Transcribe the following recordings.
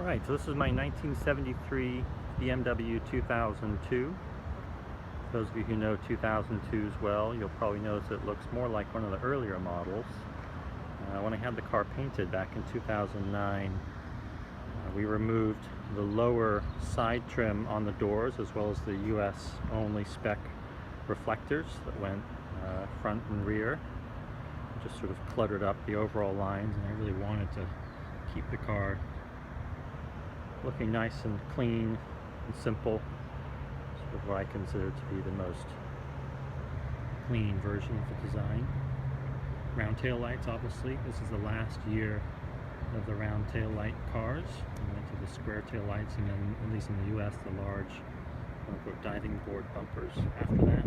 Alright, so this is my 1973 BMW 2002. Those of you who know 2002s well, you'll probably notice it looks more like one of the earlier models. When I had the car painted back in 2009, we removed the lower side trim on the doors as well as the US only spec reflectors that went front and rear. Just sort of cluttered up the overall lines, and I really wanted to keep the car looking nice and clean and simple. Sort of what I consider to be the most clean version of the design. Round tail lights, obviously. This is the last year of the round tail light cars. We went to the square tail lights, and then, at least in the US, the large quote-unquote diving board bumpers after that.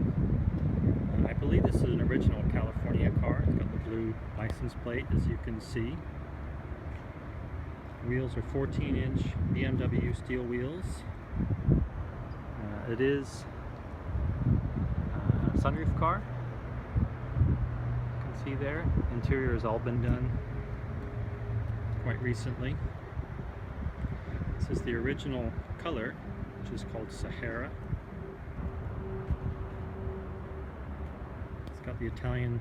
I believe this is an original California car. It's got the blue license plate, as you can see. Wheels are 14-inch BMW steel wheels. It is a sunroof car. You can see there. Interior has all been done quite recently. This is the original color, which is called Sahara. It's got the Italian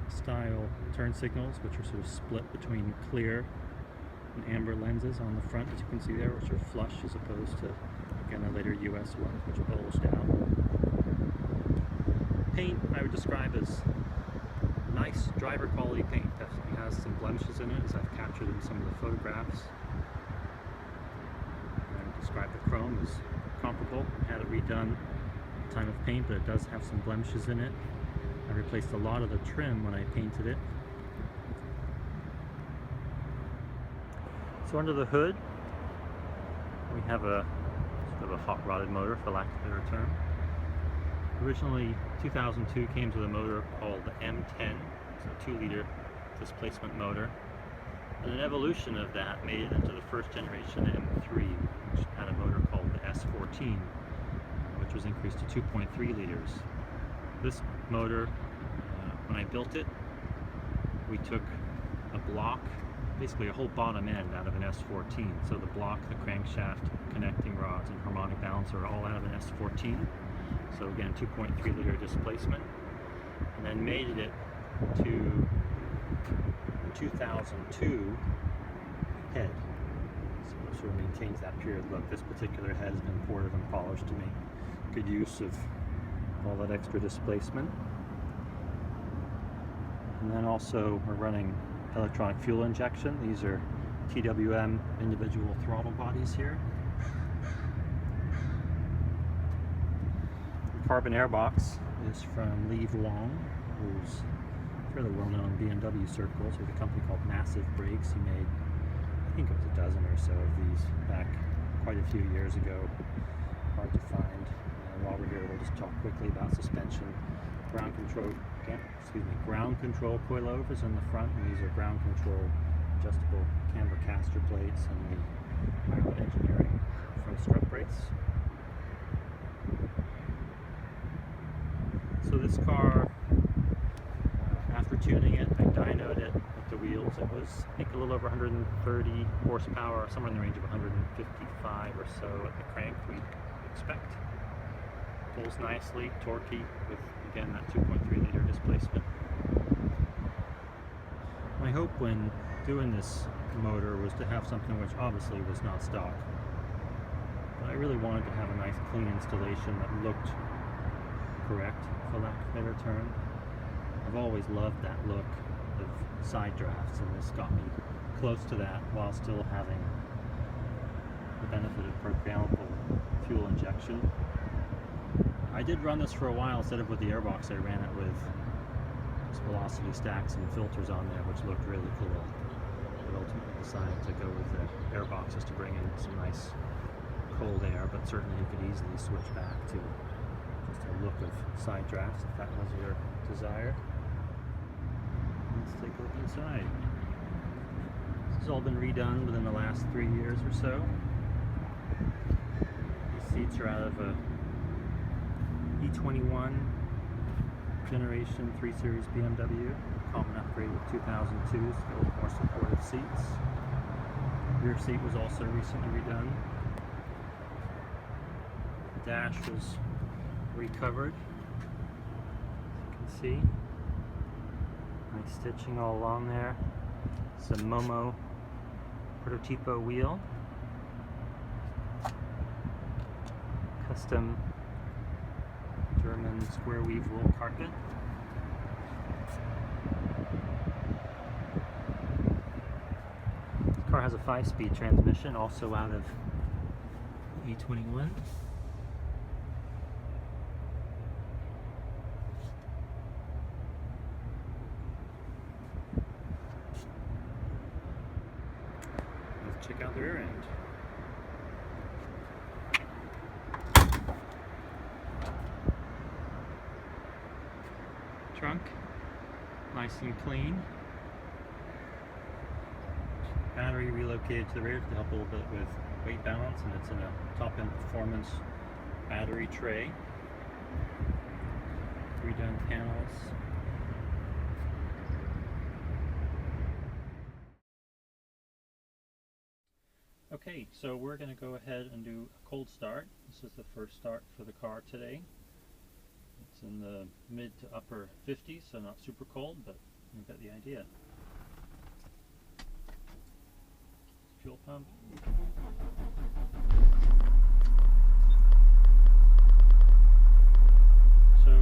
style turn signals, which are sort of split between clear and amber lenses on the front, as you can see there, which are flush as opposed to, again, the later US ones, which bulged out. Paint I would describe as nice driver quality paint. Definitely has some blemishes in it, as I've captured in some of the photographs. I would describe the chrome as comparable. I had it redone at the time of paint, but it does have some blemishes in it. I replaced a lot of the trim when I painted it. So under the hood, we have a sort of a hot rodded motor, for lack of a better term. Originally, 2002 came with a motor called the M10. It's a 2-liter displacement motor. And an evolution of that made it into the first generation M3, which had a motor called the S14, which was increased to 2.3 liters. This motor, when I built it, we took a block, basically a whole bottom end out of an S14. So the block, the crankshaft, connecting rods, and harmonic balancer are all out of an S14. So again, 2.3 liter displacement. And then mated it to 2002 head. So it sort of maintains that period look. This particular head has been ported and polished to make good use of all that extra displacement. And then also we're running electronic fuel injection. These are TWM individual throttle bodies here. The carbon airbox is from Lee Wong, who's fairly well known in BMW circles, with a company called Massive Brakes. He made, I think it was a dozen or so of these back quite a few years ago. Hard to find. And while we're here, we'll just talk quickly about suspension. Ground control coilovers in the front, and these are ground control adjustable camber caster plates, and the Ireland Engineering front strut brakes. So this car, after tuning it, I dynoed it with the wheels. It was, I think, a little over 130 horsepower, somewhere in the range of 155 or so at the crank we expect. Pulls nicely, torquey, with again that 2.3 liter displacement. My hope when doing this motor was to have something which obviously was not stock, but I really wanted to have a nice clean installation that looked correct, for lack of a better term. I've always loved that look of side drafts, and this got me close to that while still having the benefit of programmable fuel injection. I did run this for a while. Instead of with the airbox, I ran it with just velocity stacks and filters on there, which looked really cool. But ultimately decided to go with the airbox just to bring in some nice cold air, but certainly you could easily switch back to just a look of side drafts if that was your desire. Let's take a look inside. This has all been redone within the last 3 years or so. These seats are out of a E21 generation 3 Series BMW, common upgrade with 2002s, a little more supportive seats. Rear seat was also recently redone. The dash was recovered, as you can see. Nice stitching all along there. It's a Momo Prototipo wheel. Custom German square weave wool carpet. This car has a 5-speed transmission, also out of the E21. Let's check out the rear end. Trunk, nice and clean. Battery relocated to the rear to help a little bit with weight balance, and it's in a top-end performance battery tray. Redone panels. Okay, so we're going to go ahead and do a cold start. This is the first start for the car today. It's in the mid to upper 50s, so not super cold, but you get the idea. Fuel pump. So,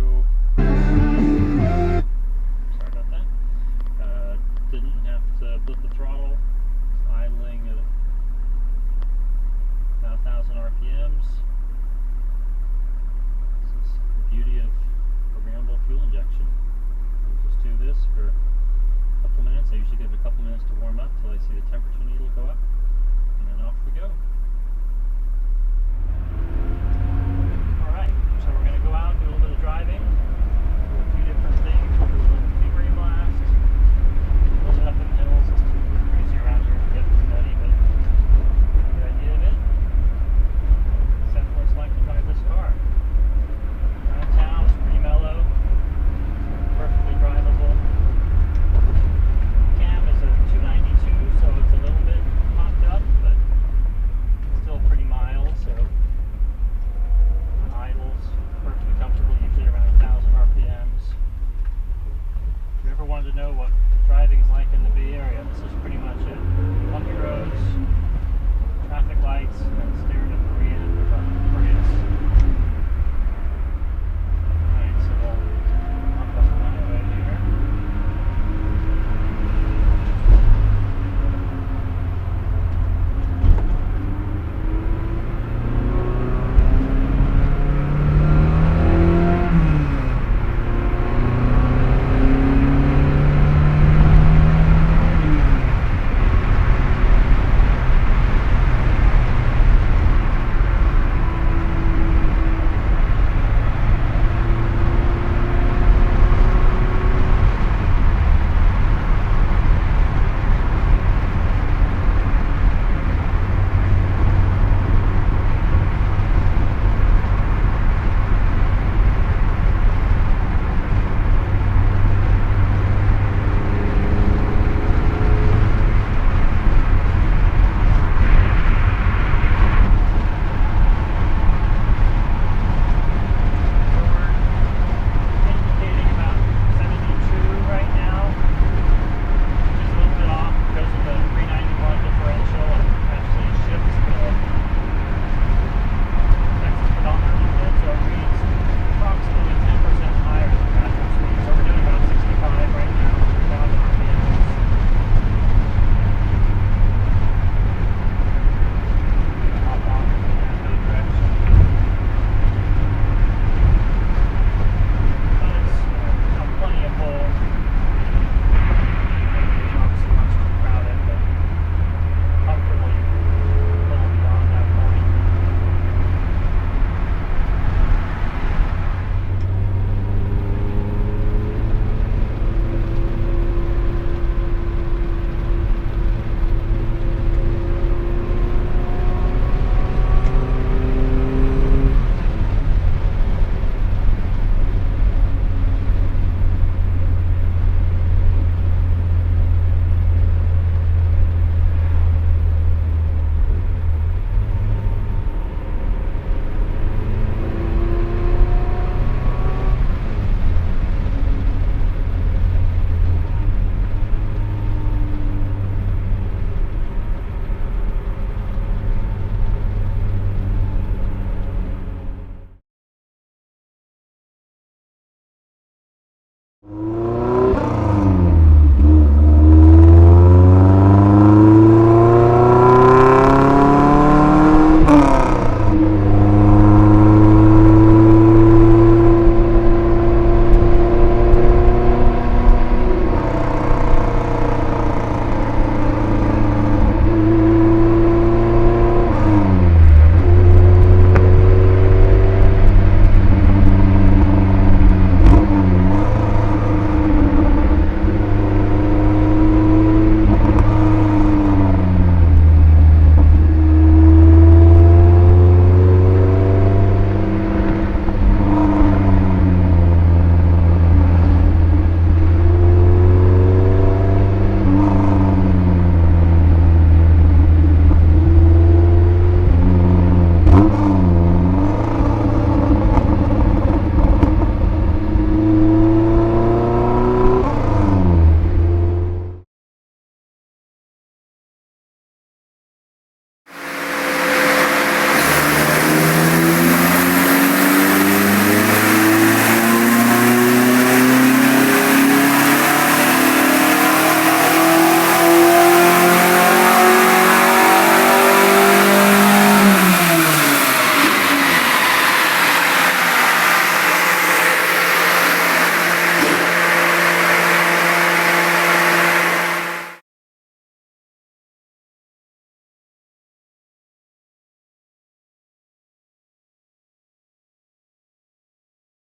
sorry about that. Didn't have to put the throttle. It's idling at about 1,000 RPMs. This is the beauty of programmable fuel injection. We'll just do this for a couple minutes. I usually give it a couple minutes to warm up till I see the temperature needle go up.